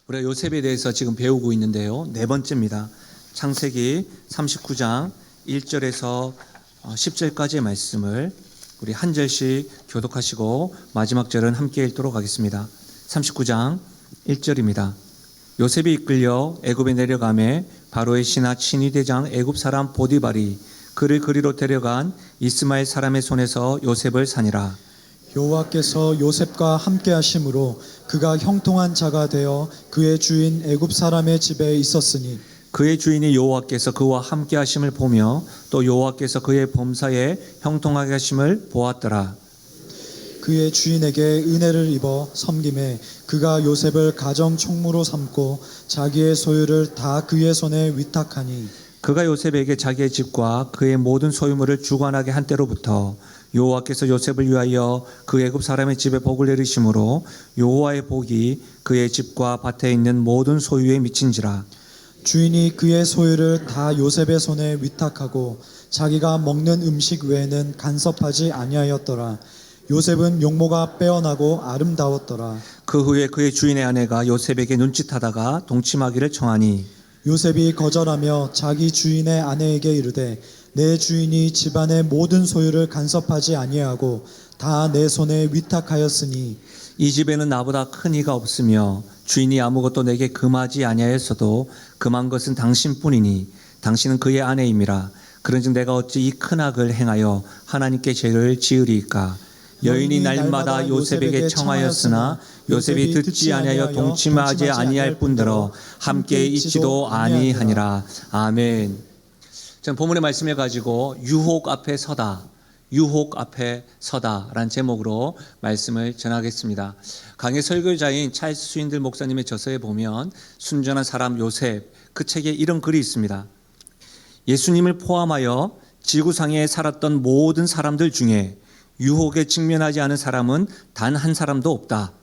우리가 요셉에 대해서 지금 배우고 있는데요. 네 번째입니다. 창세기 39장 1절에서 10절까지의 말씀을 우리 한 절씩 교독하시고 마지막 절은 함께 읽도록 하겠습니다. 39장 1절입니다. 요셉이 이끌려 애굽에 내려가매 바로의 신하 친위대장 애굽 사람 보디발이 그를 그리로 데려간 이스마엘 사람의 손에서 요셉을 사니라. 여호와께서 요셉과 함께 하심으로 그가 형통한 자가 되어 그의 주인 애굽 사람의 집에 있었으니 그의 주인이 여호와께서 그와 함께 하심을 보며 또 여호와께서 그의 범사에 형통하게 하심을 보았더라. 그의 주인에게 은혜를 입어 섬김에 그가 요셉을 가정 총무로 삼고 자기의 소유를 다 그의 손에 위탁하니 그가 요셉에게 자기의 집과 그의 모든 소유물을 주관하게 한 때로부터 여호와께서 요셉을 위하여 그 애굽 사람의 집에 복을 내리심으로 여호와의 복이 그의 집과 밭에 있는 모든 소유에 미친지라. 주인이 그의 소유를 다 요셉의 손에 위탁하고 자기가 먹는 음식 외에는 간섭하지 아니하였더라. 요셉은 용모가 빼어나고 아름다웠더라. 그 후에 그의 주인의 아내가 요셉에게 눈짓하다가 동침하기를 청하니 요셉이 거절하며 자기 주인의 아내에게 이르되 내 주인이 집안의 모든 소유를 간섭하지 아니하고 다 내 손에 위탁하였으니 이 집에는 나보다 큰 이가 없으며 주인이 아무것도 내게 금하지 아니하였어도 금한 것은 당신뿐이니 당신은 그의 아내임이라. 그런즉 내가 어찌 이 큰 악을 행하여 하나님께 죄를 지으리이까. 여인이 날마다 요셉에게 청하였으나 요셉이 듣지 아니하여 동침하지 아니할 뿐더러 함께 있지도 아니하니라. 아멘. 저는 본문의 말씀을 가지고 유혹 앞에 서다, 유혹 앞에 서다라는 제목으로 말씀을 전하겠습니다. 강의 설교자인 찰스 스윈들 목사님의 저서에 보면 순전한 사람 요셉, 그 책에 이런 글이 있습니다. 예수님을 포함하여 지구상에 살았던 모든 사람들 중에 유혹에 직면하지 않은 사람은 단 한 사람도 없다.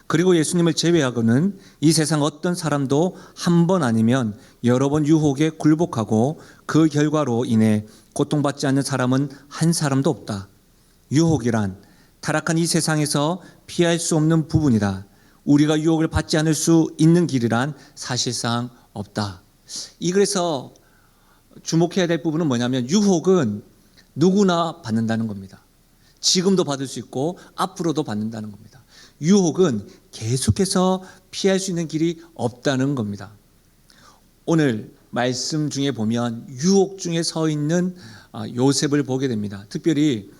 그리고 예수님을 제외하고는 이 세상 어떤 사람도 한 번 아니면 여러 번 유혹에 굴복하고 그 결과로 인해 고통받지 않는 사람은 한 사람도 없다. 유혹이란 타락한 이 세상에서 피할 수 없는 부분이다. 우리가 유혹을 받지 않을 수 있는 길이란 사실상 없다. 이 글에서 주목해야 될 부분은 뭐냐면 유혹은 누구나 받는다는 겁니다. 지금도 받을 수 있고 앞으로도 받는다는 겁니다. 유혹은 계속해서 피할 수 있는 길이 없다는 겁니다. 오늘 말씀 중에 보면 유혹 중에 서 있는 요셉을 보게 됩니다. 특별히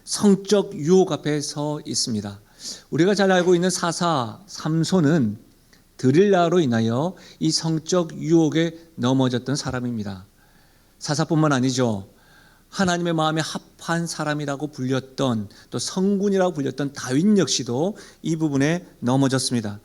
성적 유혹 앞에 서 있습니다. 우리가 잘 알고 있는 사사 삼손은 드릴라로 인하여 이 성적 유혹에 넘어졌던 사람입니다. 사사뿐만 아니죠. 하나님의 마음에 합한 사람이라고 불렸던, 또 성군이라고 불렸던 다윗 역시도 이 부분에 넘어졌습니다.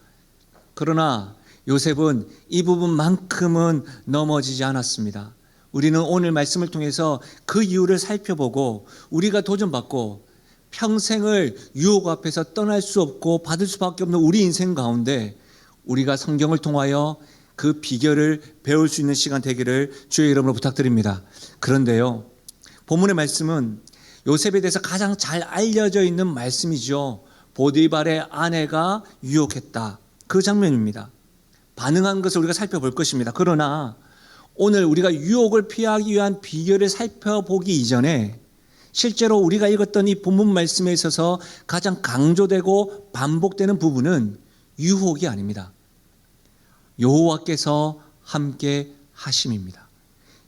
그러나 요셉은 이 부분만큼은 넘어지지 않았습니다. 우리는 오늘 말씀을 통해서 그 이유를 살펴보고 우리가 도전받고 평생을 유혹 앞에서 떠날 수 없고 받을 수밖에 없는 우리 인생 가운데 우리가 성경을 통하여 그 비결을 배울 수 있는 시간 되기를 주의 이름으로 부탁드립니다. 그런데요, 본문의 말씀은 요셉에 대해서 가장 잘 알려져 있는 말씀이죠. 보디발의 아내가 유혹했다. 그 장면입니다. 반응한 것을 우리가 살펴볼 것입니다. 그러나 오늘 우리가 유혹을 피하기 위한 비결을 살펴보기 이전에 실제로 우리가 읽었던 이 본문 말씀에 있어서 가장 강조되고 반복되는 부분은 유혹이 아닙니다. 여호와께서 함께 하심입니다.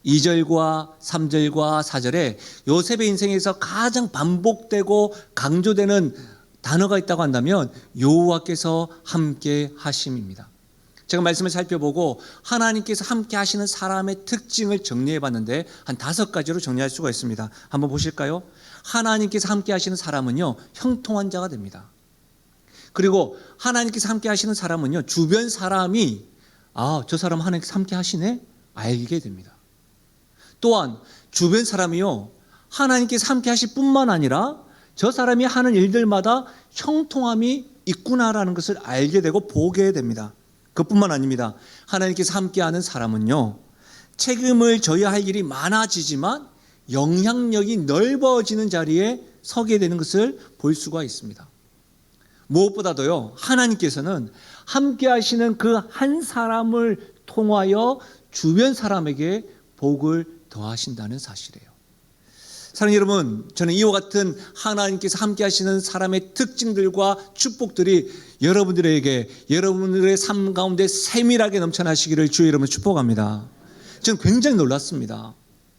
2절과 3절과 4절에 요셉의 인생에서 가장 반복되고 강조되는 단어가 있다고 한다면 여호와께서 함께 하심입니다. 제가 말씀을 살펴보고 하나님께서 함께 하시는 사람의 특징을 정리해 봤는데 한 5가지로 정리할 수가 있습니다. 한번 보실까요? 하나님께서 함께 하시는 사람은요, 형통한 자가 됩니다. 그리고 하나님께서 함께 하시는 사람은요, 주변 사람이 저 사람 하나님께서 함께 하시네? 알게 됩니다. 또한 주변 사람이요, 하나님께서 함께 하실 뿐만 아니라 저 사람이 하는 일들마다 형통함이 있구나라는 것을 알게 되고 보게 됩니다. 그뿐만 아닙니다. 하나님께서 함께하는 사람은요, 책임을 져야 할 일이 많아지지만 영향력이 넓어지는 자리에 서게 되는 것을 볼 수가 있습니다. 무엇보다도요, 하나님께서는 함께 하시는 그 한 사람을 통하여 주변 사람에게 복을 더하신다는 사실이에요. 사랑하는 여러분, 저는 이와 같은 하나님께서 함께 하시는 사람의 특징들과 축복들이 여러분들에게, 여러분들의 삶 가운데 세밀하게 넘쳐나시기를 주의 이름으로 축복합니다. 저는 굉장히 놀랐습니다.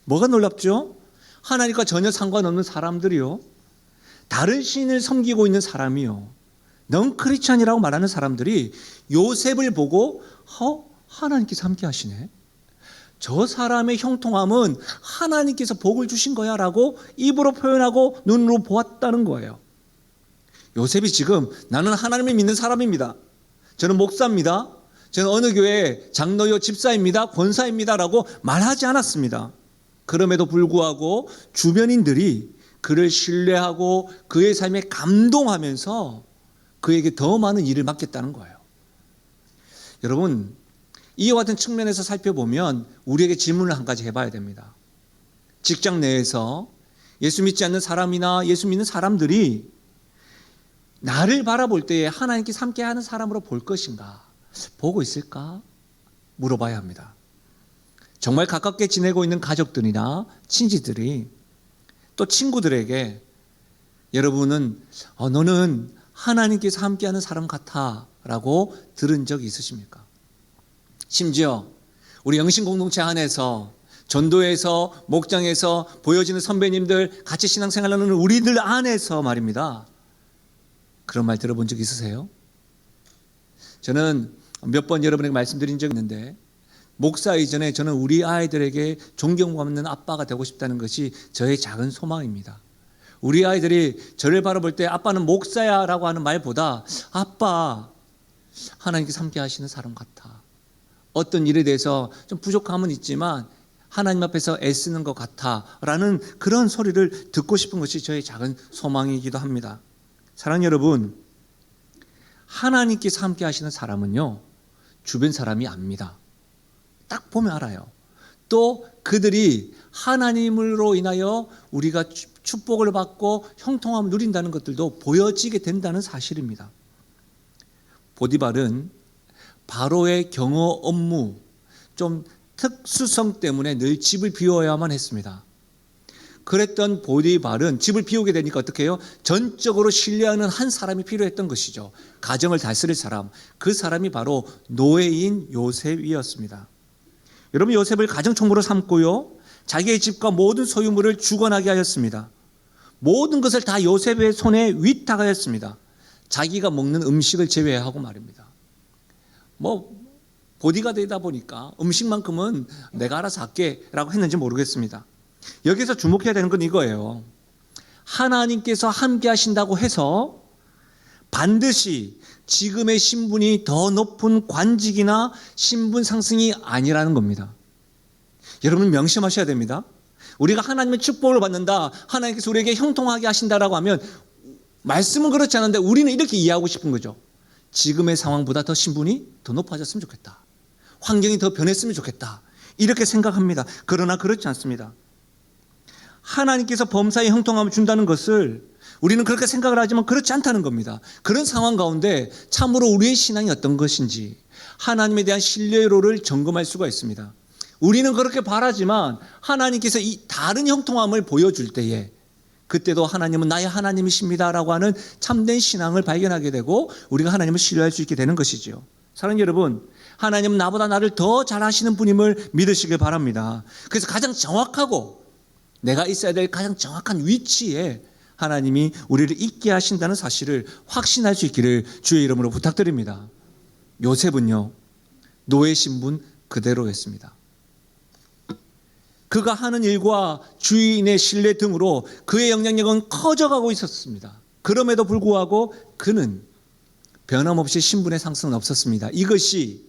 뭐가 놀랍죠? 하나님과 전혀 상관없는 사람들이요, 다른 신을 섬기고 있는 사람이요, 넌 크리스찬이라고 말하는 사람들이 요셉을 보고 하나님께서 함께 하시네, 저 사람의 형통함은 하나님께서 복을 주신 거야 라고 입으로 표현하고 눈으로 보았다는 거예요. 요셉이 지금 나는 하나님을 믿는 사람입니다, 저는 목사입니다, 저는 어느 교회 장로요 집사입니다, 권사입니다 라고 말하지 않았습니다. 그럼에도 불구하고 주변인들이 그를 신뢰하고 그의 삶에 감동하면서 그에게 더 많은 일을 맡겼다는 거예요. 여러분, 이와 같은 측면에서 살펴보면 우리에게 질문을 한 가지 해봐야 됩니다. 직장 내에서 예수 믿지 않는 사람이나 예수 믿는 사람들이 나를 바라볼 때에 하나님께서 함께하는 사람으로 볼 것인가, 보고 있을까 물어봐야 합니다. 정말 가깝게 지내고 있는 가족들이나 친지들이 또 친구들에게 여러분은 너는 하나님께서 함께하는 사람 같아 라고 들은 적이 있으십니까? 심지어 우리 영신 공동체 안에서 전도에서 목장에서 보여지는 선배님들, 같이 신앙생활하는 우리들 안에서 말입니다, 그런 말 들어본 적 있으세요? 저는 몇 번 여러분에게 말씀드린 적이 있는데, 목사 이전에 저는 우리 아이들에게 존경받는 아빠가 되고 싶다는 것이 저의 작은 소망입니다. 우리 아이들이 저를 바라볼 때 아빠는 목사야 라고 하는 말보다 아빠, 하나님께서 함께 하시는 사람 같아, 어떤 일에 대해서 좀 부족함은 있지만 하나님 앞에서 애쓰는 것 같아 라는 그런 소리를 듣고 싶은 것이 저의 작은 소망이기도 합니다. 사랑하는 여러분, 하나님께서 함께 하시는 사람은요, 주변 사람이 압니다. 딱 보면 알아요. 또 그들이 하나님으로 인하여 우리가 축복을 받고 형통함을 누린다는 것들도 보여지게 된다는 사실입니다. 보디발은 바로의 경호 업무, 좀 특수성 때문에 늘 집을 비워야만 했습니다. 그랬던 보디발은 집을 비우게 되니까 어떻게 해요? 전적으로 신뢰하는 한 사람이 필요했던 것이죠. 가정을 다스릴 사람, 그 사람이 바로 노예인 요셉이었습니다. 여러분, 요셉을 가정총무로 삼고요, 자기의 집과 모든 소유물을 주관하게 하였습니다. 모든 것을 다 요셉의 손에 위탁하였습니다. 자기가 먹는 음식을 제외하고 말입니다. 보디가 되다 보니까 음식만큼은 내가 알아서 할게 라고 했는지 모르겠습니다. 여기서 주목해야 되는 건 이거예요. 하나님께서 함께 하신다고 해서 반드시 지금의 신분이 더 높은 관직이나 신분 상승이 아니라는 겁니다. 여러분, 명심하셔야 됩니다. 우리가 하나님의 축복을 받는다, 하나님께서 우리에게 형통하게 하신다라고 하면 말씀은 그렇지 않은데 우리는 이렇게 이해하고 싶은 거죠. 지금의 상황보다 더 신분이 더 높아졌으면 좋겠다, 환경이 더 변했으면 좋겠다, 이렇게 생각합니다. 그러나 그렇지 않습니다. 하나님께서 범사에 형통함을 준다는 것을 우리는 그렇게 생각을 하지만 그렇지 않다는 겁니다. 그런 상황 가운데 참으로 우리의 신앙이 어떤 것인지, 하나님에 대한 신뢰도를 점검할 수가 있습니다. 우리는 그렇게 바라지만 하나님께서 이 다른 형통함을 보여줄 때에 그때도 하나님은 나의 하나님이십니다 라고 하는 참된 신앙을 발견하게 되고 우리가 하나님을 신뢰할 수 있게 되는 것이죠. 사랑하는 여러분, 하나님은 나보다 나를 더 잘하시는 분임을 믿으시길 바랍니다. 그래서 가장 정확하고 내가 있어야 될 가장 정확한 위치에 하나님이 우리를 있게 하신다는 사실을 확신할 수 있기를 주의 이름으로 부탁드립니다. 요셉은요, 노예 신분 그대로였습니다. 그가 하는 일과 주인의 신뢰 등으로 그의 영향력은 커져가고 있었습니다. 그럼에도 불구하고 그는 변함없이 신분의 상승은 없었습니다. 이것이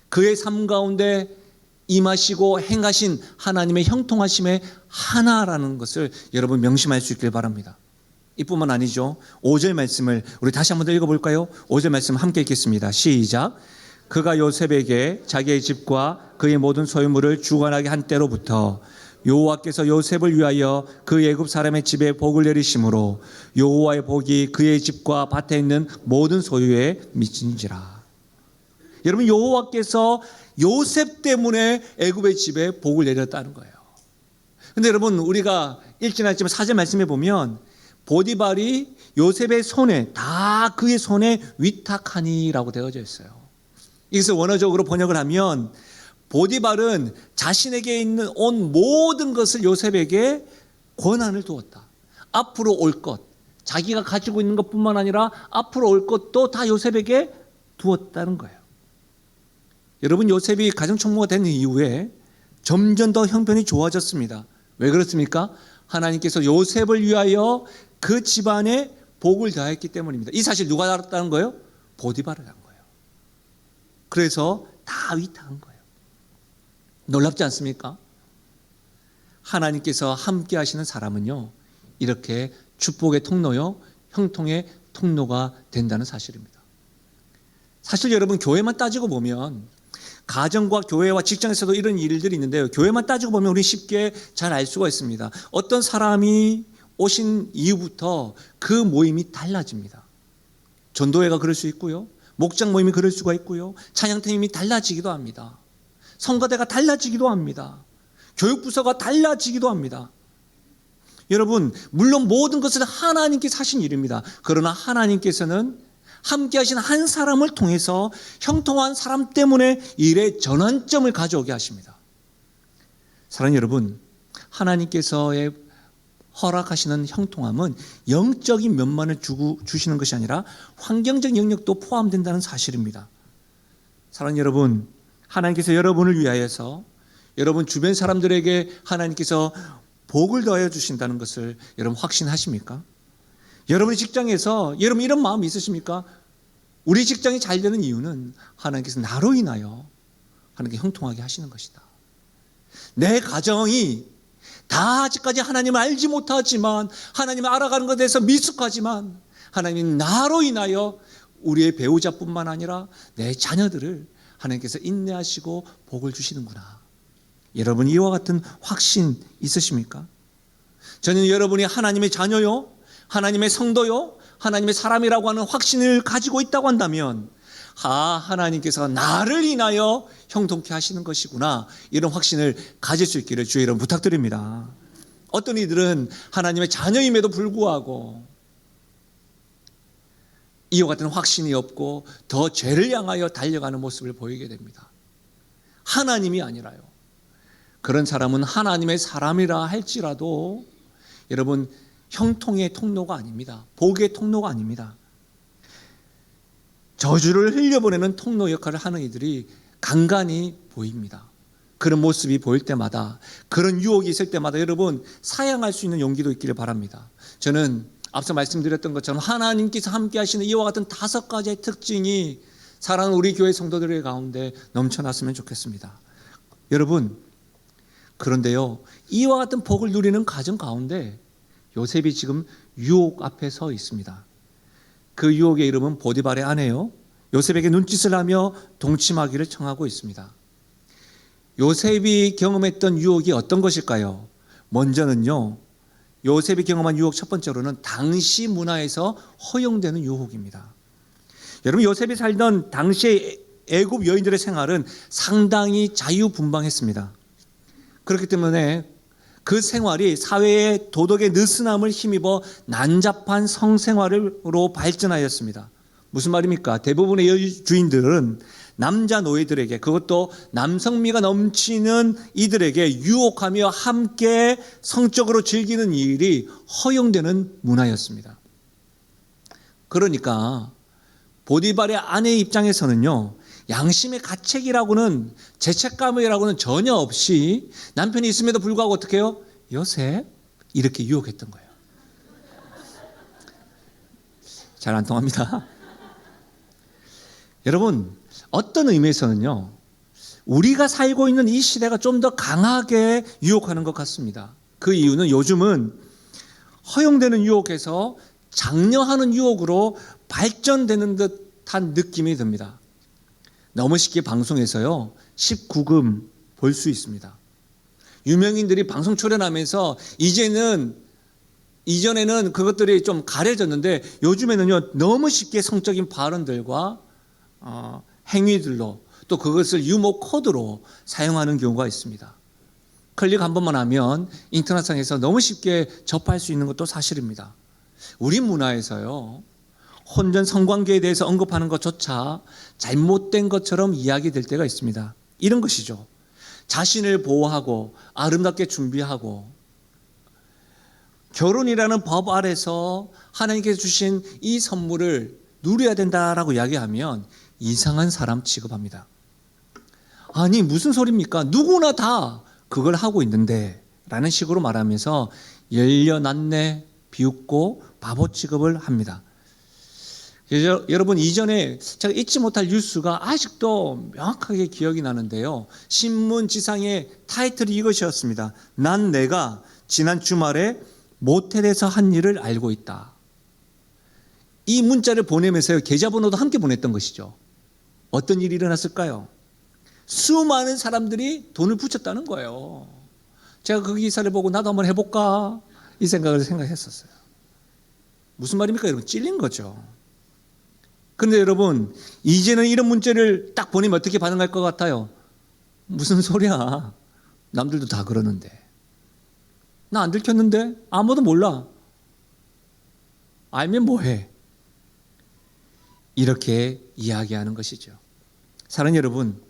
그의 삶 가운데 임하시고 행하신 하나님의 형통하심의 하나라는 것을 여러분 명심할 수 있길 바랍니다. 이뿐만 아니죠. 5절 말씀을 우리 다시 한번 더 읽어볼까요? 5절 말씀 함께 읽겠습니다. 시작. 그가 요셉에게 자기의 집과 그의 모든 소유물을 주관하게 한 때로부터 여호와께서 요셉을 위하여 그 애굽 사람의 집에 복을 내리심으로 여호와의 복이 그의 집과 밭에 있는 모든 소유에 미친지라. 여러분, 여호와께서 요셉 때문에 애굽의 집에 복을 내렸다는 거예요. 근데 여러분, 우리가 읽지는 않지만 사절 말씀에 보면 보디발이 요셉의 손에, 다 그의 손에 위탁하니라고 되어져 있어요. 이것을 원어적으로 번역을 하면 보디발은 자신에게 있는 온 모든 것을 요셉에게 권한을 두었다. 앞으로 올 것, 자기가 가지고 있는 것뿐만 아니라 앞으로 올 것도 다 요셉에게 두었다는 거예요. 여러분, 요셉이 가정총무가 된 이후에 점점 더 형편이 좋아졌습니다. 왜 그렇습니까? 하나님께서 요셉을 위하여 그 집안에 복을 더했기 때문입니다. 이 사실 누가 알았다는 거예요? 보디발을 한 거예요. 그래서 다 위탁한 거예요. 놀랍지 않습니까? 하나님께서 함께 하시는 사람은요, 이렇게 축복의 통로요, 형통의 통로가 된다는 사실입니다. 사실 여러분, 교회만 따지고 보면, 가정과 교회와 직장에서도 이런 일들이 있는데요, 교회만 따지고 보면 우리 쉽게 잘 알 수가 있습니다. 어떤 사람이 오신 이후부터 그 모임이 달라집니다. 전도회가 그럴 수 있고요, 목장 모임이 그럴 수가 있고요, 찬양팀이 달라지기도 합니다. 성가대가 달라지기도 합니다. 교육부서가 달라지기도 합니다. 여러분, 물론 모든 것은 하나님께서 하신 일입니다. 그러나 하나님께서는 함께 하신 한 사람을 통해서 형통한 사람 때문에 일의 전환점을 가져오게 하십니다. 사랑하는 여러분, 하나님께서의 허락하시는 형통함은 영적인 면만을 주시는 것이 아니라 환경적 영역도 포함된다는 사실입니다. 사랑하는 여러분, 하나님께서 여러분을 위하여서 여러분 주변 사람들에게 하나님께서 복을 더하여 주신다는 것을 여러분 확신하십니까? 여러분의 직장에서 여러분 이런 마음이 있으십니까? 우리 직장이 잘 되는 이유는 하나님께서 나로 인하여 하나님께 형통하게 하시는 것이다. 내 가정이 다 아직까지 하나님을 알지 못하지만, 하나님을 알아가는 것에 대해서 미숙하지만, 하나님이 나로 인하여 우리의 배우자뿐만 아니라 내 자녀들을 하나님께서 인내하시고 복을 주시는구나. 여러분, 이와 같은 확신 있으십니까? 저는 여러분이 하나님의 자녀요, 하나님의 성도요, 하나님의 사람이라고 하는 확신을 가지고 있다고 한다면, 하나님께서 나를 인하여 형통케 하시는 것이구나, 이런 확신을 가질 수 있기를 주의 이름 부탁드립니다. 어떤 이들은 하나님의 자녀임에도 불구하고 이와 같은 확신이 없고 더 죄를 향하여 달려가는 모습을 보이게 됩니다. 하나님이 아니라요. 그런 사람은 하나님의 사람이라 할지라도 여러분, 형통의 통로가 아닙니다. 복의 통로가 아닙니다. 저주를 흘려보내는 통로 역할을 하는 이들이 간간히 보입니다. 그런 모습이 보일 때마다, 그런 유혹이 있을 때마다 여러분 사양할 수 있는 용기도 있기를 바랍니다. 저는 앞서 말씀드렸던 것처럼 하나님께서 함께 하시는 이와 같은 5가지의 특징이 사랑하는 우리 교회 성도들의 가운데 넘쳐났으면 좋겠습니다. 여러분, 그런데요, 이와 같은 복을 누리는 가정 가운데 요셉이 지금 유혹 앞에 서 있습니다. 그 유혹의 이름은 보디발의 아내요, 요셉에게 눈짓을 하며 동침하기를 청하고 있습니다. 요셉이 경험했던 유혹이 어떤 것일까요? 먼저는요, 요셉이 경험한 유혹 첫 번째로는 당시 문화에서 허용되는 유혹입니다. 여러분, 요셉이 살던 당시의 애굽 여인들의 생활은 상당히 자유분방했습니다. 그렇기 때문에 그 생활이 사회의 도덕의 느슨함을 힘입어 난잡한 성생활로 발전하였습니다. 무슨 말입니까? 대부분의 여주인들은 남자 노예들에게, 그것도 남성미가 넘치는 이들에게 유혹하며 함께 성적으로 즐기는 일이 허용되는 문화였습니다. 그러니까 보디발의 아내 입장에서는요, 양심의 가책이라고는, 죄책감이라고는 전혀 없이 남편이 있음에도 불구하고 어떻게 해요? 요셉? 이렇게 유혹했던 거예요. 잘 안 통합니다. 여러분, 어떤 의미에서는요, 우리가 살고 있는 이 시대가 좀 더 강하게 유혹하는 것 같습니다. 그 이유는 요즘은 허용되는 유혹에서 장려하는 유혹으로 발전되는 듯한 느낌이 듭니다. 너무 쉽게 방송에서요 19금 볼 수 있습니다. 유명인들이 방송 출연하면서 이전에는 그것들이 좀 가려졌는데 요즘에는요 너무 쉽게 성적인 발언들과 행위들로 또 그것을 유머 코드로 사용하는 경우가 있습니다. 클릭 한 번만 하면 인터넷상에서 너무 쉽게 접할 수 있는 것도 사실입니다. 우리 문화에서요 혼전 성관계에 대해서 언급하는 것조차 잘못된 것처럼 이야기될 때가 있습니다. 이런 것이죠. 자신을 보호하고 아름답게 준비하고 결혼이라는 법 아래서 하나님께서 주신 이 선물을 누려야 된다라고 이야기하면 이상한 사람 취급합니다. 아니 무슨 소리입니까? 누구나 다 그걸 하고 있는데 라는 식으로 말하면서 열려났네 비웃고 바보 취급을 합니다. 여러분 이전에 제가 잊지 못할 뉴스가 아직도 명확하게 기억이 나는데요. 신문 지상의 타이틀이 이것이었습니다. 난 내가 지난 주말에 모텔에서 한 일을 알고 있다. 이 문자를 보내면서 계좌번호도 함께 보냈던 것이죠. 어떤 일이 일어났을까요? 수많은 사람들이 돈을 붙였다는 거예요. 제가 그 기사를 보고 나도 한번 해볼까 이 생각했었어요. 무슨 말입니까 여러분? 찔린 거죠. 그런데 여러분 이제는 이런 문자를 딱 보내면 어떻게 반응할 것 같아요? 무슨 소리야? 남들도 다 그러는데 나 안 들켰는데? 아무도 몰라. 알면 뭐해? 이렇게 이야기하는 것이죠. 사랑하는 여러분,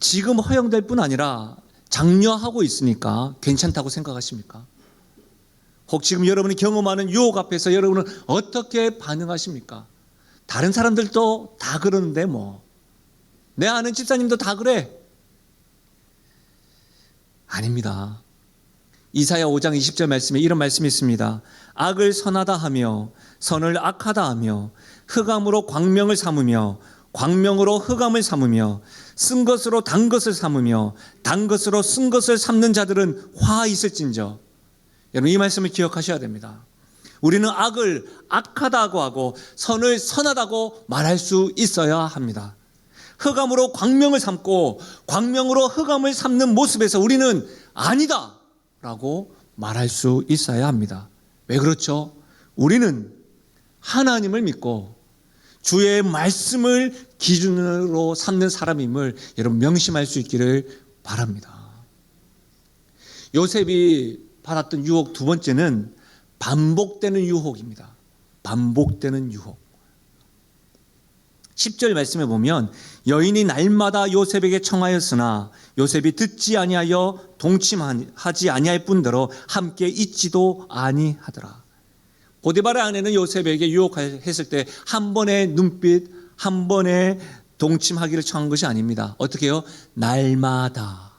지금 허용될 뿐 아니라 장려하고 있으니까 괜찮다고 생각하십니까? 혹 지금 여러분이 경험하는 유혹 앞에서 여러분은 어떻게 반응하십니까? 다른 사람들도 다 그러는데 뭐 내 아는 집사님도 다 그래. 아닙니다. 이사야 5장 20절 말씀에 이런 말씀이 있습니다. 악을 선하다 하며 선을 악하다 하며 흑암으로 광명을 삼으며 광명으로 흑암을 삼으며 쓴 것으로 단 것을 삼으며 단 것으로 쓴 것을 삼는 자들은 화 있을진저. 여러분 이 말씀을 기억하셔야 됩니다. 우리는 악을 악하다고 하고 선을 선하다고 말할 수 있어야 합니다. 흑암으로 광명을 삼고 광명으로 흑암을 삼는 모습에서 우리는 아니다 라고 말할 수 있어야 합니다. 왜 그렇죠? 우리는 하나님을 믿고 주의 말씀을 기준으로 삼는 사람임을 여러분 명심할 수 있기를 바랍니다. 요셉이 받았던 유혹 두 번째는 반복되는 유혹입니다. 반복되는 유혹. 10절 말씀에 보면 여인이 날마다 요셉에게 청하였으나 요셉이 듣지 아니하여 동침하지 아니할 뿐더러 함께 있지도 아니하더라. 보디발의 아내는 요셉에게 유혹했을 때 한 번의 눈빛, 한 번의 동침하기를 청한 것이 아닙니다. 어떻게 해요? 날마다.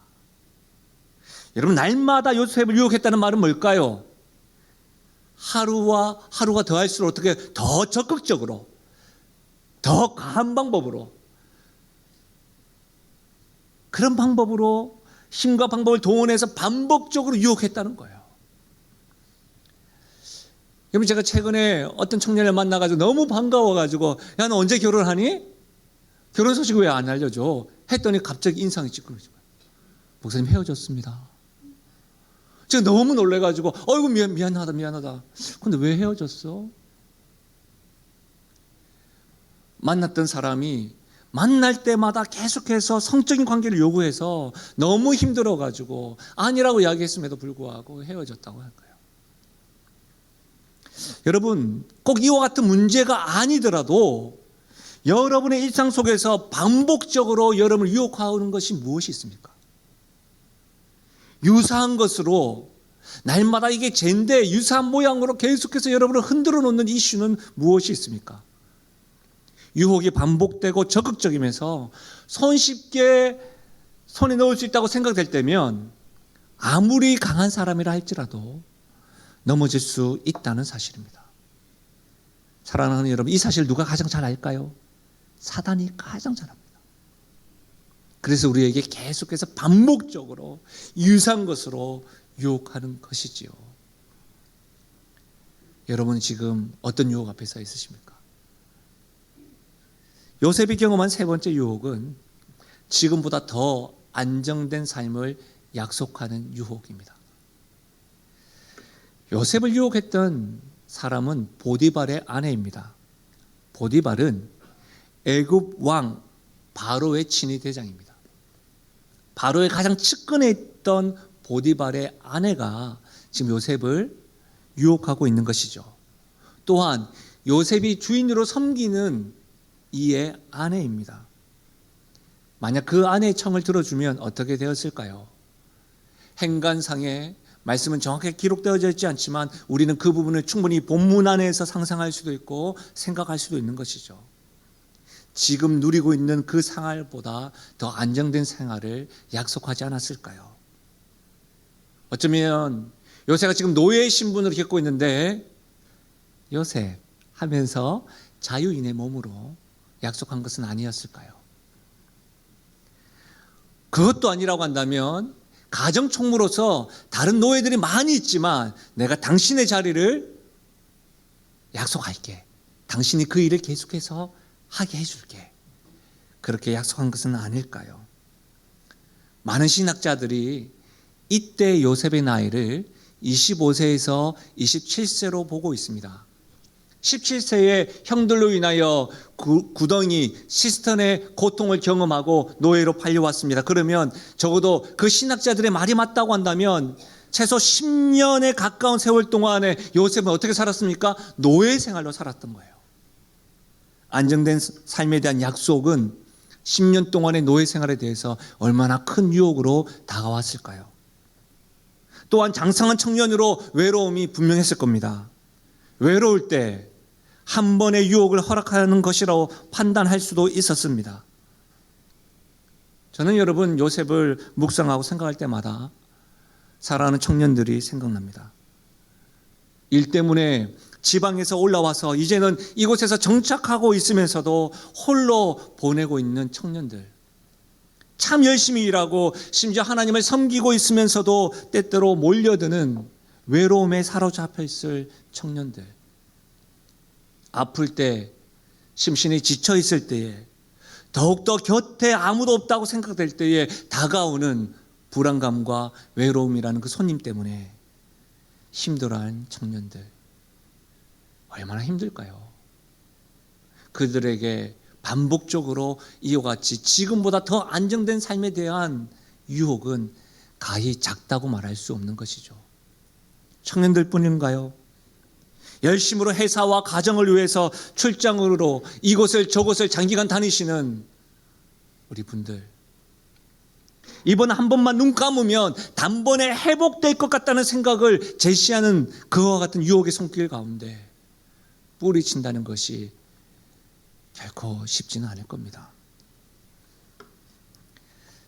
여러분 날마다 요셉을 유혹했다는 말은 뭘까요? 하루와 하루가 더할수록 어떻게 더 적극적으로 더 강한 방법으로 그런 방법으로 힘과 방법을 동원해서 반복적으로 유혹했다는 거예요. 여러분 제가 최근에 어떤 청년을 만나가지고 너무 반가워가지고 야 너 언제 결혼하니? 결혼 소식 왜 안 알려줘? 했더니 갑자기 인상이 찌그러지고 목사님 헤어졌습니다. 제가 너무 놀래가지고 어이구 미안하다. 근데 왜 헤어졌어? 만났던 사람이 만날 때마다 계속해서 성적인 관계를 요구해서 너무 힘들어가지고 아니라고 이야기했음에도 불구하고 헤어졌다고 할 거예요. 여러분 꼭 이와 같은 문제가 아니더라도 여러분의 일상 속에서 반복적으로 여러분을 유혹하는 것이 무엇이 있습니까? 유사한 것으로 날마다 이게 죄인데 유사한 모양으로 계속해서 여러분을 흔들어 놓는 이슈는 무엇이 있습니까? 유혹이 반복되고 적극적이면서 손쉽게 손에 넣을 수 있다고 생각될 때면 아무리 강한 사람이라 할지라도 넘어질 수 있다는 사실입니다. 사랑하는 여러분, 이 사실 누가 가장 잘 알까요? 사단이 가장 잘 압니다. 그래서 우리에게 계속해서 반복적으로 유사한 것으로 유혹하는 것이지요. 여러분 지금 어떤 유혹 앞에 서 있으십니까? 요셉이 경험한 세 번째 유혹은 지금보다 더 안정된 삶을 약속하는 유혹입니다. 요셉을 유혹했던 사람은 보디발의 아내입니다. 보디발은 애굽 왕 바로의 친위 대장입니다. 바로의 가장 측근에 있던 보디발의 아내가 지금 요셉을 유혹하고 있는 것이죠. 또한 요셉이 주인으로 섬기는 이의 아내입니다. 만약 그 아내의 청을 들어주면 어떻게 되었을까요? 행간상에 말씀은 정확하게 기록되어져 있지 않지만 우리는 그 부분을 충분히 본문 안에서 상상할 수도 있고 생각할 수도 있는 것이죠. 지금 누리고 있는 그 생활보다 더 안정된 생활을 약속하지 않았을까요? 어쩌면 요셉가 지금 노예의 신분을 겪고 있는데 요셉 하면서 자유인의 몸으로 약속한 것은 아니었을까요? 그것도 아니라고 한다면 가정총무로서 다른 노예들이 많이 있지만 내가 당신의 자리를 약속할게. 당신이 그 일을 계속해서 하게 해줄게. 그렇게 약속한 것은 아닐까요? 많은 신학자들이 이때 요셉의 나이를 25세에서 27세로 보고 있습니다. 17세의 형들로 인하여 구덩이 시스턴의 고통을 경험하고 노예로 팔려왔습니다. 그러면 적어도 그 신학자들의 말이 맞다고 한다면 최소 10년에 가까운 세월 동안에 요셉은 어떻게 살았습니까? 노예 생활로 살았던 거예요. 안정된 삶에 대한 약속은 10년 동안의 노예 생활에 대해서 얼마나 큰 유혹으로 다가왔을까요? 또한 장성한 청년으로 외로움이 분명했을 겁니다. 외로울 때 한 번의 유혹을 허락하는 것이라고 판단할 수도 있었습니다. 저는 여러분 요셉을 묵상하고 생각할 때마다 사랑하는 청년들이 생각납니다. 일 때문에 지방에서 올라와서 이제는 이곳에서 정착하고 있으면서도 홀로 보내고 있는 청년들, 참 열심히 일하고 심지어 하나님을 섬기고 있으면서도 때때로 몰려드는 외로움에 사로잡혀 있을 청년들, 아플 때, 심신이 지쳐 있을 때에, 더욱더 곁에 아무도 없다고 생각될 때에 다가오는 불안감과 외로움이라는 그 손님 때문에 힘들어하는 청년들, 얼마나 힘들까요? 그들에게 반복적으로 이와 같이 지금보다 더 안정된 삶에 대한 유혹은 가히 작다고 말할 수 없는 것이죠. 청년들 뿐인가요? 열심으로 회사와 가정을 위해서 출장으로 이곳을 저곳을 장기간 다니시는 우리 분들, 이번 한 번만 눈 감으면 단번에 회복될 것 같다는 생각을 제시하는 그와 같은 유혹의 손길 가운데 뿌리친다는 것이 결코 쉽지는 않을 겁니다.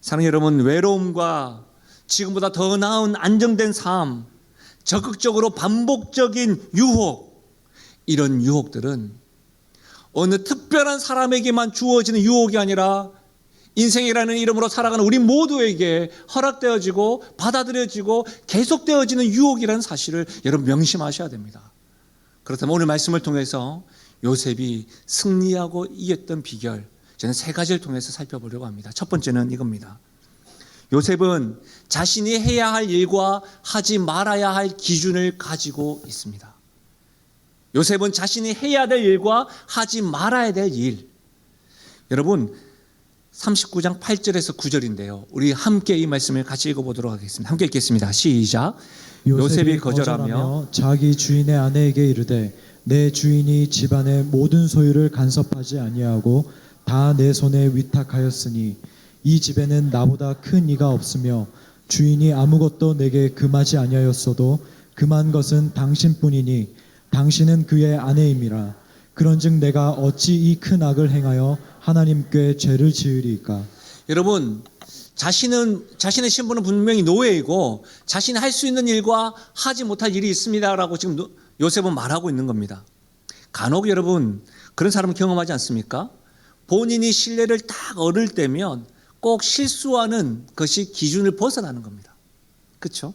사랑하는 여러분, 외로움과 지금보다 더 나은 안정된 삶, 적극적으로 반복적인 유혹, 이런 유혹들은 어느 특별한 사람에게만 주어지는 유혹이 아니라 인생이라는 이름으로 살아가는 우리 모두에게 허락되어지고 받아들여지고 계속되어지는 유혹이라는 사실을 여러분 명심하셔야 됩니다. 그렇다면 오늘 말씀을 통해서 요셉이 승리하고 이겼던 비결, 저는 세 가지를 통해서 살펴보려고 합니다. 첫 번째는 이겁니다. 요셉은 자신이 해야 할 일과 하지 말아야 할 기준을 가지고 있습니다. 요셉은 자신이 해야 될 일과 하지 말아야 될 일. 여러분 39장 8절에서 9절인데요. 우리 함께 이 말씀을 같이 읽어보도록 하겠습니다. 함께 읽겠습니다. 시작. 요셉이 거절하며 자기 주인의 아내에게 이르되 내 주인이 집안의 모든 소유를 간섭하지 아니하고 다 내 손에 위탁하였으니 이 집에는 나보다 큰 이가 없으며 주인이 아무것도 내게 금하지 아니하였어도 금한 것은 당신뿐이니 당신은 그의 아내임이라. 그런즉 내가 어찌 이 큰 악을 행하여 하나님께 죄를 지으리이까. 여러분, 자신의 신분은 분명히 노예이고 자신이 할 수 있는 일과 하지 못할 일이 있습니다라고 지금 요셉은 말하고 있는 겁니다. 간혹 여러분 그런 사람 경험하지 않습니까? 본인이 신뢰를 딱 얻을 때면 꼭 실수하는 것이 기준을 벗어나는 겁니다. 그렇죠?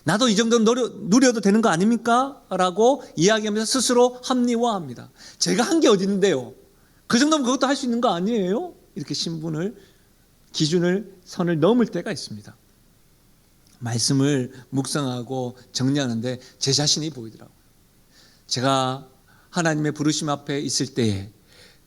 나도 이 정도는 누려도 되는 거 아닙니까? 라고 이야기하면서 스스로 합리화합니다. 제가 한 게 어디 있는데요? 그 정도면 그것도 할 수 있는 거 아니에요? 이렇게 신분을, 기준을, 선을 넘을 때가 있습니다. 말씀을 묵상하고 정리하는데 제 자신이 보이더라고요. 제가 하나님의 부르심 앞에 있을 때에,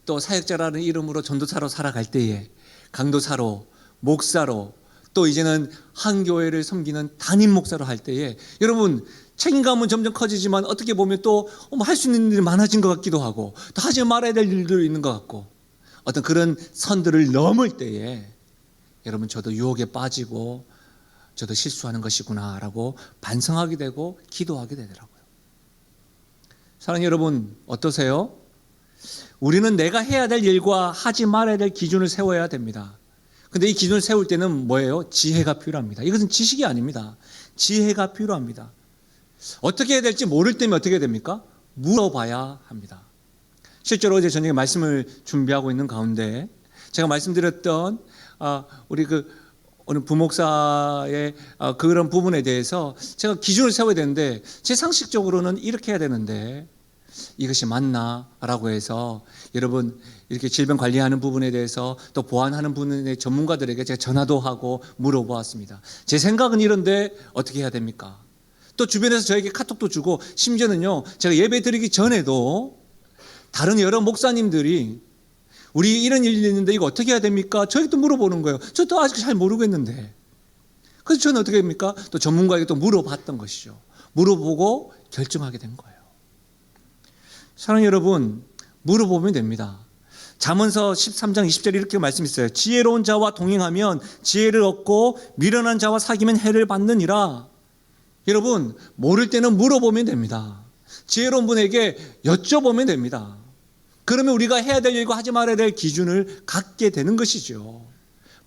또 사역자라는 이름으로 전도사로 살아갈 때에, 강도사로, 목사로, 또 이제는 한 교회를 섬기는 담임 목사로 할 때에, 여러분 책임감은 점점 커지지만 어떻게 보면 또 할 수 있는 일이 많아진 것 같기도 하고, 또 하지 말아야 될 일도 있는 것 같고, 어떤 그런 선들을 넘을 때에 여러분 저도 유혹에 빠지고 저도 실수하는 것이구나라고 반성하게 되고 기도하게 되더라고요. 사랑하는 여러분, 어떠세요? 우리는 내가 해야 될 일과 하지 말아야 될 기준을 세워야 됩니다. 근데 이 기준을 세울 때는 뭐예요? 지혜가 필요합니다. 이것은 지식이 아닙니다. 지혜가 필요합니다. 어떻게 해야 될지 모를 때면 어떻게 해야 됩니까? 물어봐야 합니다. 실제로 어제 저녁에 말씀을 준비하고 있는 가운데 제가 말씀드렸던 우리 오늘 부목사의 그런 부분에 대해서 제가 기준을 세워야 되는데, 제 상식적으로는 이렇게 해야 되는데 이것이 맞나? 라고 해서 여러분 이렇게 질병 관리하는 부분에 대해서 또 보완하는 부분의 전문가들에게 제가 전화도 하고 물어보았습니다. 제 생각은 이런데 어떻게 해야 됩니까? 또 주변에서 저에게 카톡도 주고, 심지어는요 제가 예배 드리기 전에도 다른 여러 목사님들이 우리 이런 일이 있는데 이거 어떻게 해야 됩니까? 저에게도 물어보는 거예요. 저도 아직 잘 모르겠는데. 그래서 저는 어떻게 합니까? 또 전문가에게 또 물어봤던 것이죠. 물어보고 결정하게 된 거예요. 사랑하는 여러분, 물어보면 됩니다. 잠언서 13장 20절에 이렇게 말씀있어요. 지혜로운 자와 동행하면 지혜를 얻고 미련한 자와 사귀면 해를 받느니라. 여러분, 모를 때는 물어보면 됩니다. 지혜로운 분에게 여쭤보면 됩니다. 그러면 우리가 해야 될 일과 하지 말아야 될 기준을 갖게 되는 것이죠.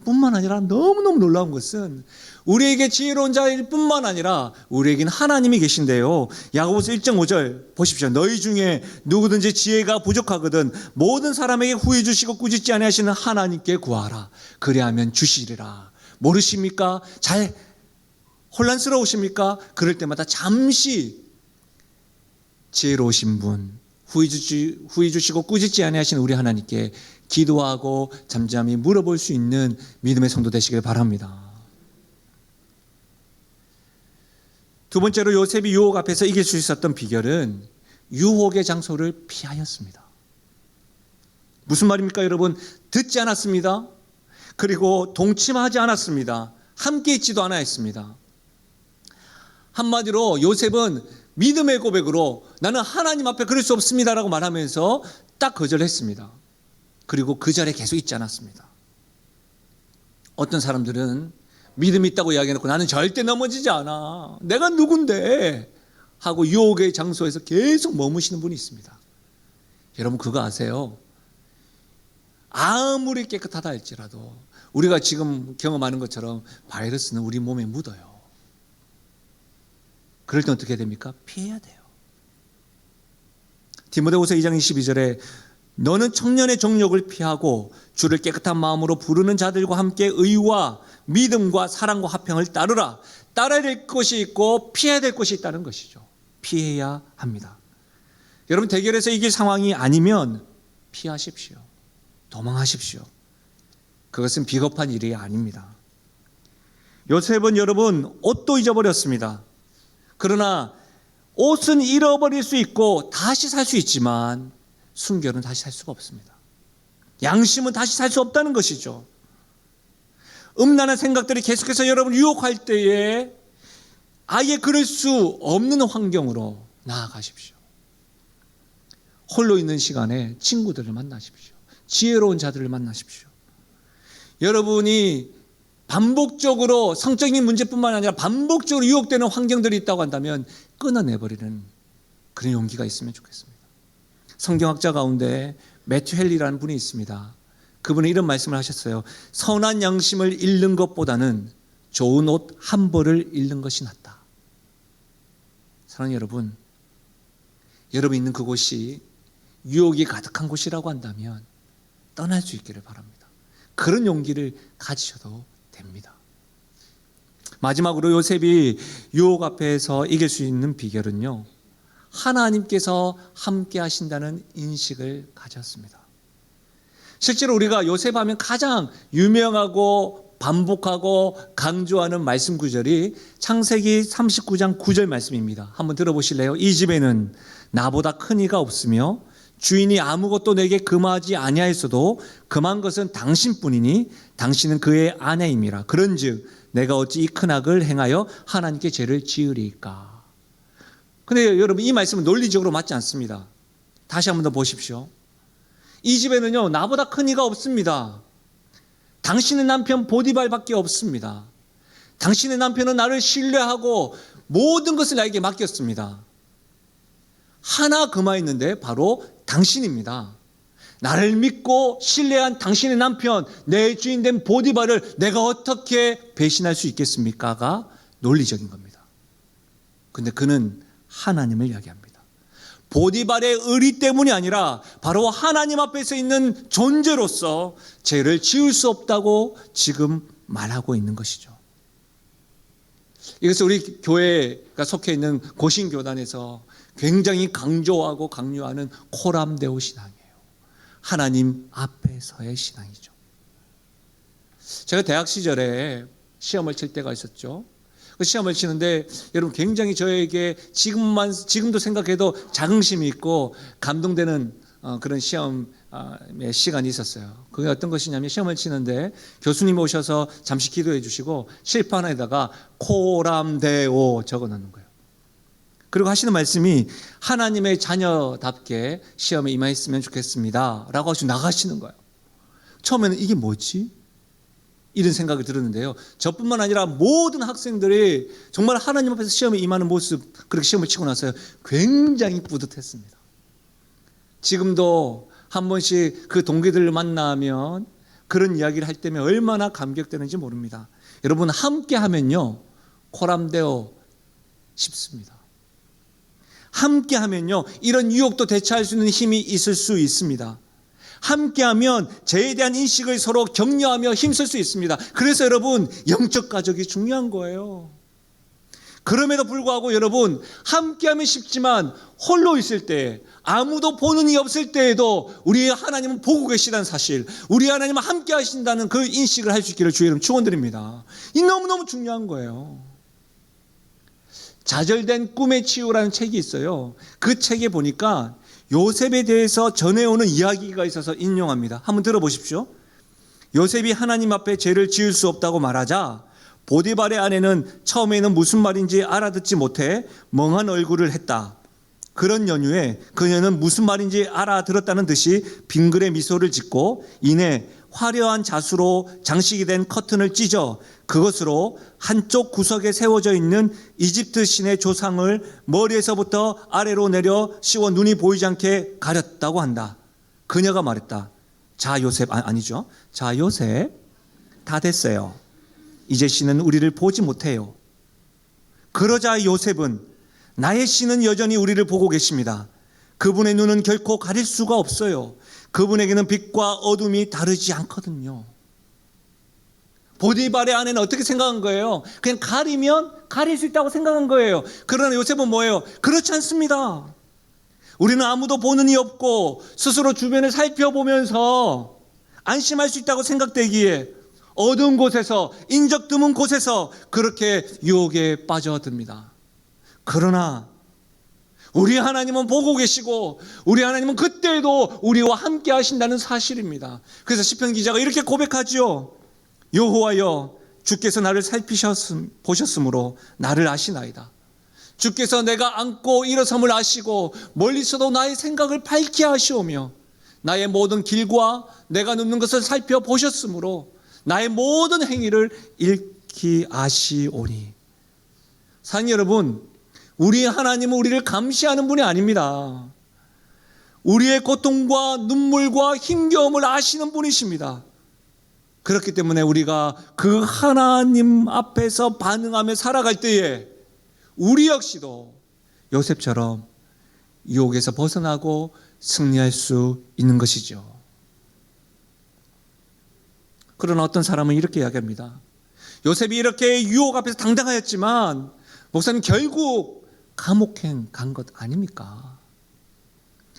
뿐만 아니라 너무너무 놀라운 것은 우리에게 지혜로운 자일 뿐만 아니라 우리에게는 하나님이 계신데요. 야고보서 1장 5절 보십시오. 너희 중에 누구든지 지혜가 부족하거든 모든 사람에게 후히 주시고 꾸짖지 아니하시는 하나님께 구하라. 그리하면 주시리라. 모르십니까? 잘 혼란스러우십니까? 그럴 때마다 잠시 지혜로우신 분, 후히 주시고 꾸짖지 아니하시는 우리 하나님께 기도하고 잠잠히 물어볼 수 있는 믿음의 성도 되시길 바랍니다. 두 번째로 요셉이 유혹 앞에서 이길 수 있었던 비결은 유혹의 장소를 피하였습니다. 무슨 말입니까, 여러분? 듣지 않았습니다. 그리고 동침하지 않았습니다. 함께 있지도 않았습니다. 한마디로 요셉은 믿음의 고백으로 나는 하나님 앞에 그럴 수 없습니다라고 말하면서 딱 거절했습니다. 그리고 그 자리에 계속 있지 않았습니다. 어떤 사람들은 믿음이 있다고 이야기해놓고 나는 절대 넘어지지 않아, 내가 누군데 하고 유혹의 장소에서 계속 머무시는 분이 있습니다. 여러분 그거 아세요? 아무리 깨끗하다 할지라도 우리가 지금 경험하는 것처럼 바이러스는 우리 몸에 묻어요. 그럴 때 어떻게 됩니까? 피해야 돼요. 디모데후서 2장 22절에 너는 청년의 정욕을 피하고 주를 깨끗한 마음으로 부르는 자들과 함께 의와 믿음과 사랑과 화평을 따르라. 따라야 될 것이 있고 피해야 될 것이 있다는 것이죠. 피해야 합니다. 여러분 대결에서 이길 상황이 아니면 피하십시오. 도망하십시오. 그것은 비겁한 일이 아닙니다. 요셉은 여러분 옷도 잊어버렸습니다. 그러나 옷은 잃어버릴 수 있고 다시 살 수 있지만 순결은 다시 살 수가 없습니다. 양심은 다시 살 수 없다는 것이죠. 음란한 생각들이 계속해서 여러분 유혹할 때에 아예 그럴 수 없는 환경으로 나아가십시오. 홀로 있는 시간에 친구들을 만나십시오. 지혜로운 자들을 만나십시오. 여러분이 반복적으로 성적인 문제뿐만 아니라 반복적으로 유혹되는 환경들이 있다고 한다면 끊어내버리는 그런 용기가 있으면 좋겠습니다. 성경학자 가운데 매튜 헨리라는 분이 있습니다. 그분은 이런 말씀을 하셨어요. 선한 양심을 잃는 것보다는 좋은 옷 한 벌을 잃는 것이 낫다. 사랑하는 여러분, 여러분 있는 그곳이 유혹이 가득한 곳이라고 한다면 떠날 수 있기를 바랍니다. 그런 용기를 가지셔도 됩니다. 마지막으로 요셉이 유혹 앞에서 이길 수 있는 비결은요, 하나님께서 함께 하신다는 인식을 가졌습니다. 실제로 우리가 요셉 하면 가장 유명하고 반복하고 강조하는 말씀 구절이 창세기 39장 9절 말씀입니다. 한번 들어보실래요? 이 집에는 나보다 큰 이가 없으며 주인이 아무것도 내게 금하지 아니하였어도 금한 것은 당신뿐이니 당신은 그의 아내임이라. 그런즉 내가 어찌 이 큰 악을 행하여 하나님께 죄를 지으리까. 근데 여러분, 이 말씀은 논리적으로 맞지 않습니다. 다시 한번 더 보십시오. 이 집에는요, 나보다 큰 이가 없습니다. 당신의 남편 보디발밖에 없습니다. 당신의 남편은 나를 신뢰하고 모든 것을 나에게 맡겼습니다. 하나 금하였는데 바로 당신입니다. 나를 믿고 신뢰한 당신의 남편, 내 주인된 보디발을 내가 어떻게 배신할 수 있겠습니까가 논리적인 겁니다. 근데 그는 하나님을 이야기합니다. 보디발의 의리 때문이 아니라 바로 하나님 앞에서 있는 존재로서 죄를 지을 수 없다고 지금 말하고 있는 것이죠. 이것을 우리 교회가 속해 있는 고신교단에서 굉장히 강조하고 강요하는 코람데오 신앙이에요. 하나님 앞에서의 신앙이죠. 제가 대학 시절에 시험을 칠 때가 있었죠. 그 시험을 치는데 여러분, 굉장히 저에게 지금도 생각해도 자긍심이 있고 감동되는 그런 시험의 시간이 있었어요. 그게 어떤 것이냐면, 시험을 치는데 교수님 오셔서 잠시 기도해 주시고 칠판에다가 코람데오 적어 놓는 거예요. 그리고 하시는 말씀이 하나님의 자녀답게 시험에 임하였으면 좋겠습니다 라고 하시고 나가시는 거예요. 처음에는 이게 뭐지? 이런 생각이 들었는데요. 저뿐만 아니라 모든 학생들이 정말 하나님 앞에서 시험에 임하는 모습, 그렇게 시험을 치고 나서요, 굉장히 뿌듯했습니다. 지금도 한 번씩 그 동기들을 만나면 그런 이야기를 할 때면 얼마나 감격되는지 모릅니다. 여러분, 함께 하면요 코람데오 쉽습니다. 함께 하면요 이런 유혹도 대처할 수 있는 힘이 있을 수 있습니다. 함께하면 죄에 대한 인식을 서로 격려하며 힘쓸 수 있습니다. 그래서 여러분, 영적 가족이 중요한 거예요. 그럼에도 불구하고 여러분, 함께하면 쉽지만 홀로 있을 때, 아무도 보는 이 없을 때에도 우리 하나님은 보고 계시다는 사실, 우리 하나님은 함께 하신다는 그 인식을 할 수 있기를 주의 이름 축원드립니다. 이 너무너무 중요한 거예요. 좌절된 꿈의 치유라는 책이 있어요. 그 책에 보니까 요셉에 대해서 전해오는 이야기가 있어서 인용합니다. 한번 들어보십시오. 요셉이 하나님 앞에 죄를 지을 수 없다고 말하자 보디발의 아내는 처음에는 무슨 말인지 알아듣지 못해 멍한 얼굴을 했다. 그런 연유에 그녀는 무슨 말인지 알아들었다는 듯이 빙그레 미소를 짓고 이내 화려한 자수로 장식이 된 커튼을 찢어 그것으로 한쪽 구석에 세워져 있는 이집트 신의 조상을 머리에서부터 아래로 내려 씌워 눈이 보이지 않게 가렸다고 한다. 그녀가 말했다. 자 요셉, 아니죠. 자 요셉, 다 됐어요. 이제 신은 우리를 보지 못해요. 그러자 요셉은 나의 신은 여전히 우리를 보고 계십니다. 그분의 눈은 결코 가릴 수가 없어요. 그분에게는 빛과 어둠이 다르지 않거든요. 보디발의 아내는 어떻게 생각한 거예요? 그냥 가리면 가릴 수 있다고 생각한 거예요. 그러나 요셉은 뭐예요? 그렇지 않습니다. 우리는 아무도 보는 이 없고 스스로 주변을 살펴보면서 안심할 수 있다고 생각되기에 어두운 곳에서, 인적 드문 곳에서 그렇게 유혹에 빠져듭니다. 그러나 우리 하나님은 보고 계시고 우리 하나님은 그때에도 우리와 함께 하신다는 사실입니다. 그래서 시편 기자가 이렇게 고백하죠. 여호와여, 주께서 나를 보셨으므로 나를 아시나이다. 주께서 내가 앉고 일어섬을 아시고 멀리서도 나의 생각을 밝게 하시오며 나의 모든 길과 내가 눕는 것을 살펴보셨으므로 나의 모든 행위를 익히 아시오니. 사랑하는 여러분, 우리 하나님은 우리를 감시하는 분이 아닙니다. 우리의 고통과 눈물과 힘겨움을 아시는 분이십니다. 그렇기 때문에 우리가 그 하나님 앞에서 반응하며 살아갈 때에 우리 역시도 요셉처럼 유혹에서 벗어나고 승리할 수 있는 것이죠. 그러나 어떤 사람은 이렇게 이야기합니다. 요셉이 이렇게 유혹 앞에서 당당하였지만 목사님, 결국 감옥행 간 것 아닙니까?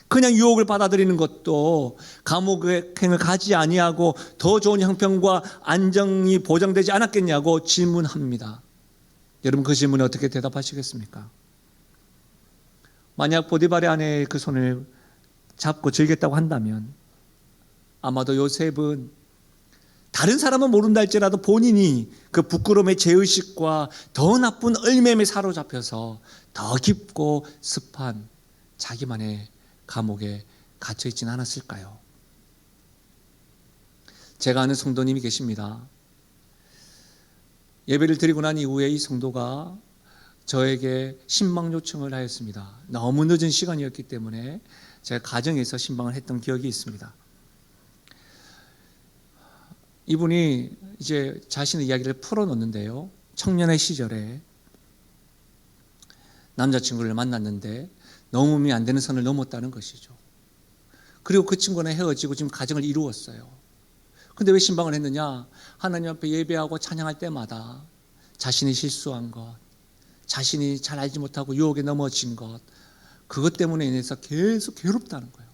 그냥 유혹을 받아들이는 것도 감옥행을 가지 아니하고 더 좋은 형평과 안정이 보장되지 않았겠냐고 질문합니다. 여러분, 그 질문에 어떻게 대답하시겠습니까? 만약 보디발의 아내의 그 손을 잡고 즐겼다고 한다면 아마도 요셉은 다른 사람은 모른다 할지라도 본인이 그 부끄러움의 죄의식과 더 나쁜 얼매임에 사로잡혀서 더 깊고 습한 자기만의 감옥에 갇혀 있지는 않았을까요? 제가 아는 성도님이 계십니다. 예배를 드리고 난 이후에 이 성도가 저에게 신방 요청을 하였습니다. 너무 늦은 시간이었기 때문에 제가 가정에서 신방을 했던 기억이 있습니다. 이분이 이제 자신의 이야기를 풀어놓는데요. 청년의 시절에 남자친구를 만났는데 넘으면 안 되는 선을 넘었다는 것이죠. 그리고 그 친구는 헤어지고 지금 가정을 이루었어요. 근데 왜 신방을 했느냐? 하나님 앞에 예배하고 찬양할 때마다 자신이 실수한 것, 자신이 잘 알지 못하고 유혹에 넘어진 것, 그것 때문에 인해서 계속 괴롭다는 거예요.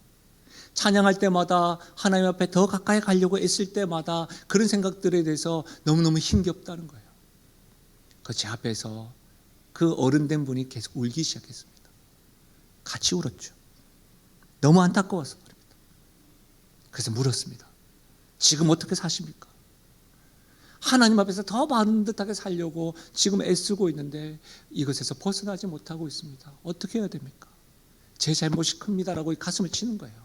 찬양할 때마다 하나님 앞에 더 가까이 가려고 애쓸 때마다 그런 생각들에 대해서 너무너무 힘겹다는 거예요. 그 제 앞에서 그 어른된 분이 계속 울기 시작했습니다. 같이 울었죠. 너무 안타까워서 그럽니다. 그래서 물었습니다. 지금 어떻게 사십니까? 하나님 앞에서 더 반듯하게 살려고 지금 애쓰고 있는데 이것에서 벗어나지 못하고 있습니다. 어떻게 해야 됩니까? 제 잘못이 큽니다라고 가슴을 치는 거예요.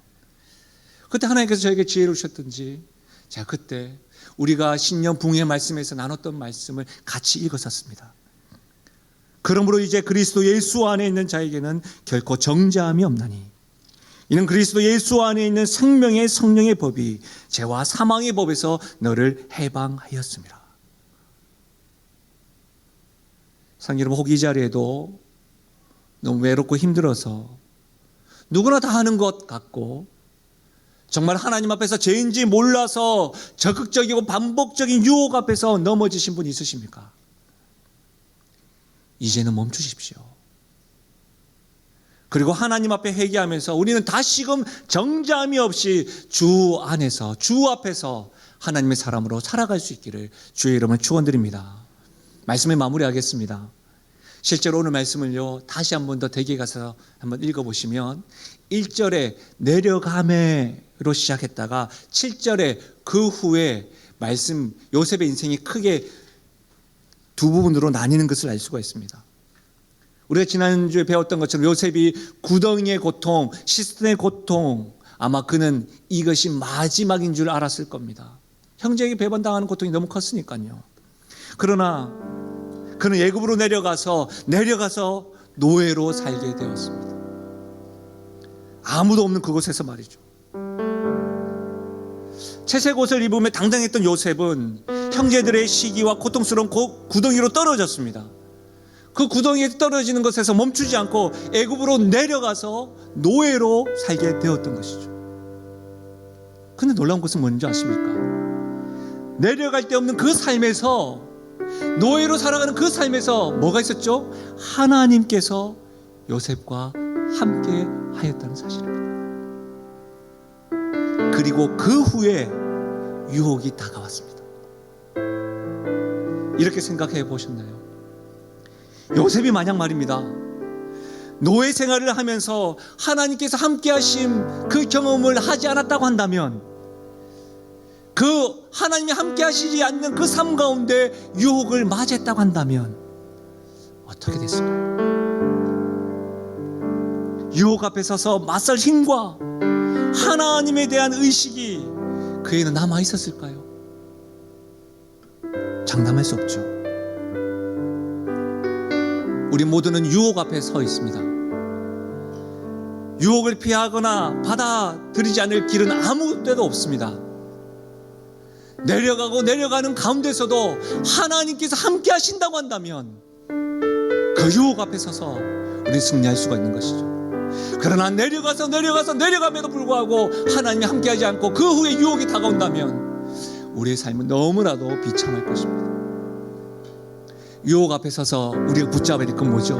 그때 하나님께서 저에게 지혜를 주셨던지 제가 그때 우리가 신년 붕의 말씀에서 나눴던 말씀을 같이 읽었었습니다. 그러므로 이제 그리스도 예수 안에 있는 자에게는 결코 정죄함이 없나니 이는 그리스도 예수 안에 있는 생명의 성령의 법이 죄와 사망의 법에서 너를 해방하였습니다. 사랑하는 여러분, 혹 이 자리에도 너무 외롭고 힘들어서 누구나 다 하는 것 같고 정말 하나님 앞에서 죄인지 몰라서 적극적이고 반복적인 유혹 앞에서 넘어지신 분 있으십니까? 이제는 멈추십시오. 그리고 하나님 앞에 회개하면서 우리는 다시금 정죄함이 없이 주 안에서, 주 앞에서 하나님의 사람으로 살아갈 수 있기를 주의 이름으로 축원드립니다. 말씀을 마무리하겠습니다. 실제로 오늘 말씀을요, 다시 한 번 더 댁에 가서 한번 읽어보시면 1절에 내려가매로 시작했다가 7절에 그 후에 말씀, 요셉의 인생이 크게 두 부분으로 나뉘는 것을 알 수가 있습니다. 우리가 지난주에 배웠던 것처럼 요셉이 구덩이의 고통, 시스템의 고통, 아마 그는 이것이 마지막인 줄 알았을 겁니다. 형제에게 배반당하는 고통이 너무 컸으니까요. 그러나 그는 애굽으로 내려가서 노예로 살게 되었습니다. 아무도 없는 그곳에서 말이죠. 채색 옷을 입으며 당당했던 요셉은 형제들의 시기와 고통스러운 구덩이로 떨어졌습니다. 그 구덩이에 떨어지는 것에서 멈추지 않고 애굽으로 내려가서 노예로 살게 되었던 것이죠. 그런데 놀라운 것은 뭔지 아십니까? 내려갈 데 없는 그 삶에서, 노예로 살아가는 그 삶에서 뭐가 있었죠? 하나님께서 요셉과 함께 하였다는 사실입니다. 그리고 그 후에 유혹이 다가왔습니다. 이렇게 생각해 보셨나요? 요셉이 만약 말입니다, 노예 생활을 하면서 하나님께서 함께 하신 그 경험을 하지 않았다고 한다면, 그 하나님이 함께 하시지 않는 그 삶 가운데 유혹을 맞이했다고 한다면 어떻게 됐을까요? 유혹 앞에 서서 맞설 힘과 하나님에 대한 의식이 그에는 남아 있었을까요? 장담할 수 없죠. 우리 모두는 유혹 앞에 서 있습니다. 유혹을 피하거나 받아들이지 않을 길은 아무 데도 없습니다. 내려가는 가운데서도 하나님께서 함께 하신다고 한다면 그 유혹 앞에 서서 우리 승리할 수가 있는 것이죠. 그러나 내려감에도 불구하고 하나님이 함께하지 않고 그 후에 유혹이 다가온다면 우리의 삶은 너무나도 비참할 것입니다. 유혹 앞에 서서 우리가 붙잡아야 될 건 뭐죠?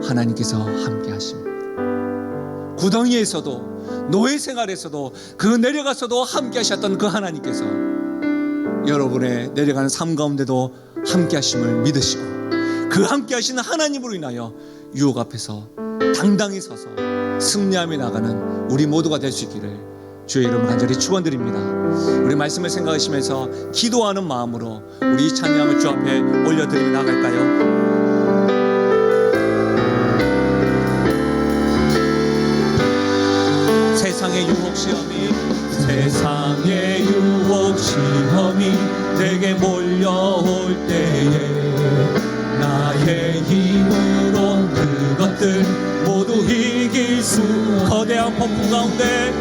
하나님께서 함께 하십니다. 구덩이에서도 노예 생활에서도 그 내려가서도 함께 하셨던 그 하나님께서 여러분의 내려가는 삶 가운데도 함께 하심을 믿으시고 그 함께 하시는 하나님으로 인하여 유혹 앞에서 당당히 서서 승리하며 나가는 우리 모두가 될 수 있기를 주의 이름으로 간절히 축원드립니다. 우리 말씀을 생각하시면서 기도하는 마음으로 우리 이 찬양을 주 앞에 올려드리며 나갈까요? 세상의 유혹 시험이 내게 몰려올 때에 나의 힘으로 그것들 모두 이길 수 거대한 폭풍 가운데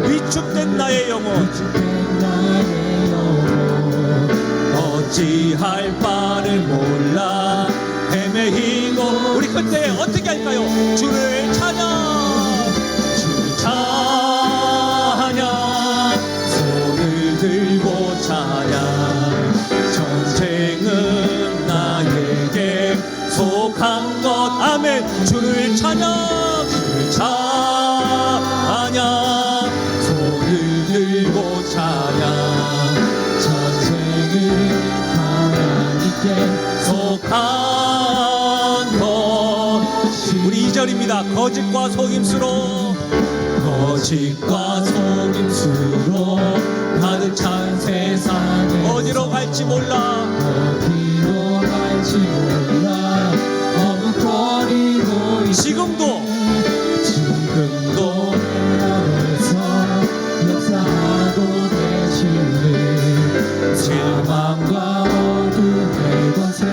위축된 나의 영혼 어찌할 바를 몰라 헤매이고 우리 그때 어떻게 할까요? 주를 찬양 손을 들고 찬양 전쟁은 나에게 속한 것 아멘 주를 찬양 손을 들고 찬양 전쟁은 하나님께 속한 것 우리 2절입니다. 거짓과 속임수로 가득 찬 세상에 어디로 갈지 몰라 머뭇거리고 지금도 역사하고 계시는 사망과 어둠의 권세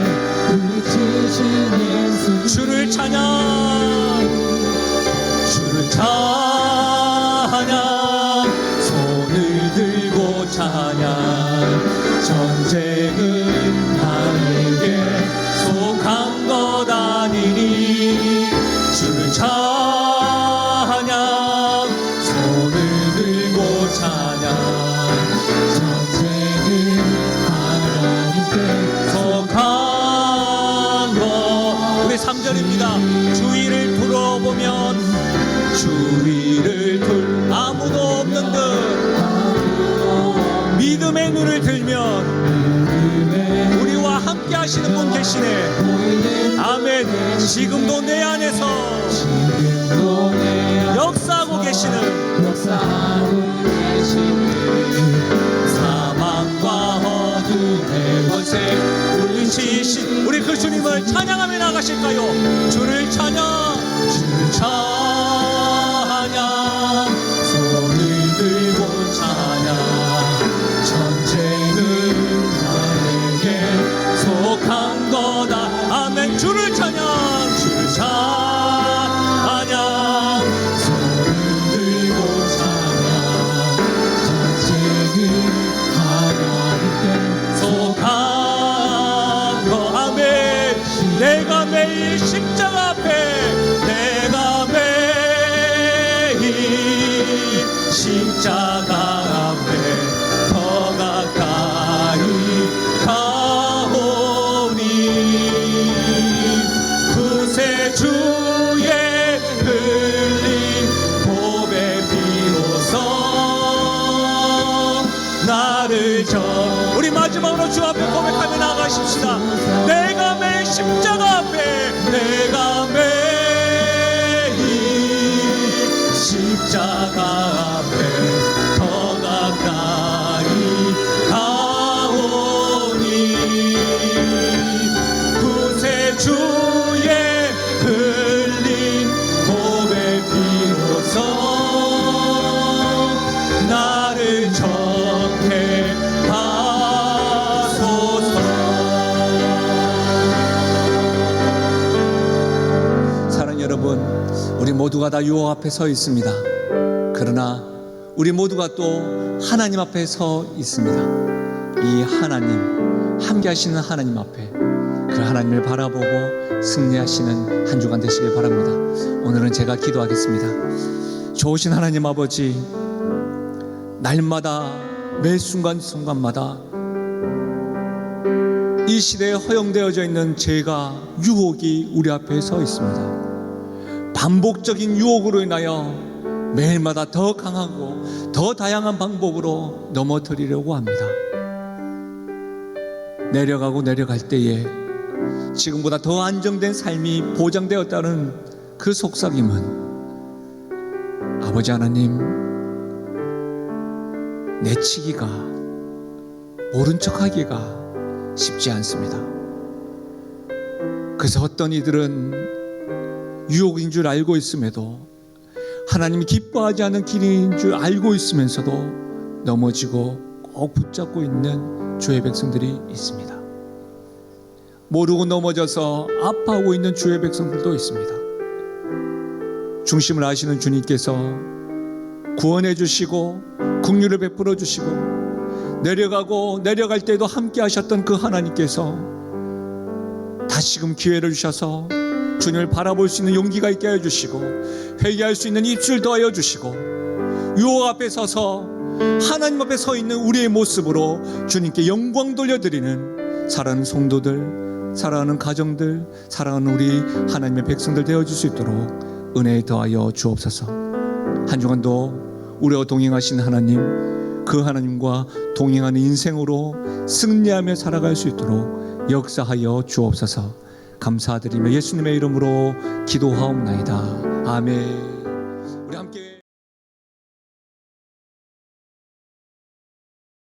물리치신 예수 주를 찬양 손을 들고 찬양 전쟁은 나에게 속한 것 아니니 주를 찬양 손을 들고 찬양 전쟁은 하나님께 속한 것 우리 3절입니다. 주위를 돌아보면 아무도 없는 듯 믿음의 눈을 들면 우리와 함께 하시는 분 계시네 아멘 지금도 내 안에서 역사하고 계시는 사망과 어둠의 권세 물리치신 우리 그 주님을 찬양하며 나가실까요? 주를 찬양 손을 들고 찬양 전쟁은 나에게 속한 거다 아멘 주를 찬양 손을 들고 찬양 전쟁은 하나님께 속한 거 아멘 내가 매일 십자가 앞에 십자가 앞에 더 가까이 가오니 구세주의 흘린 보배 비로소 나를 우리 마지막으로 주 앞에 고백하며 나가십시다. 내가 매일 십자가 앞에 내가 매일 십자가 앞에 더 가까이 가오니 구세주의 흘린 보배 비로소 나를 정케 하소서. 사랑하는 여러분, 우리 모두가 다 유혹 앞에 서 있습니다. 그러나 우리 모두가 또 하나님 앞에 서 있습니다. 이 하나님, 함께 하시는 하나님 앞에 그 하나님을 바라보고 승리하시는 한 주간 되시길 바랍니다. 오늘은 제가 기도하겠습니다. 좋으신 하나님 아버지, 날마다 매 순간순간마다 이 시대에 허용되어져 있는 죄가 유혹이 우리 앞에 서 있습니다. 반복적인 유혹으로 인하여 매일마다 더 강하고 더 다양한 방법으로 넘어뜨리려고 합니다. 내려가고 내려갈 때에 지금보다 더 안정된 삶이 보장되었다는 그 속삭임은 아버지 하나님, 내치기가, 모른 척하기가 쉽지 않습니다. 그래서 어떤 이들은 유혹인 줄 알고 있음에도, 하나님이 기뻐하지 않는 길인 줄 알고 있으면서도 넘어지고 꼭 붙잡고 있는 주의 백성들이 있습니다. 모르고 넘어져서 아파하고 있는 주의 백성들도 있습니다. 중심을 아시는 주님께서 구원해 주시고 긍휼을 베풀어 주시고 내려가고 내려갈 때도 함께 하셨던 그 하나님께서 다시금 기회를 주셔서 주님을 바라볼 수 있는 용기가 있게 하여 주시고 회개할 수 있는 입술 더하여 주시고 유혹 앞에 서서 하나님 앞에 서 있는 우리의 모습으로 주님께 영광 돌려드리는 사랑하는 성도들, 사랑하는 가정들, 사랑하는 우리 하나님의 백성들 되어줄 수 있도록 은혜에 더하여 주옵소서. 한 주간도 우리와 동행하신 하나님, 그 하나님과 동행하는 인생으로 승리하며 살아갈 수 있도록 역사하여 주옵소서. 감사드리며 예수님의 이름으로 기도하옵나이다. 아멘.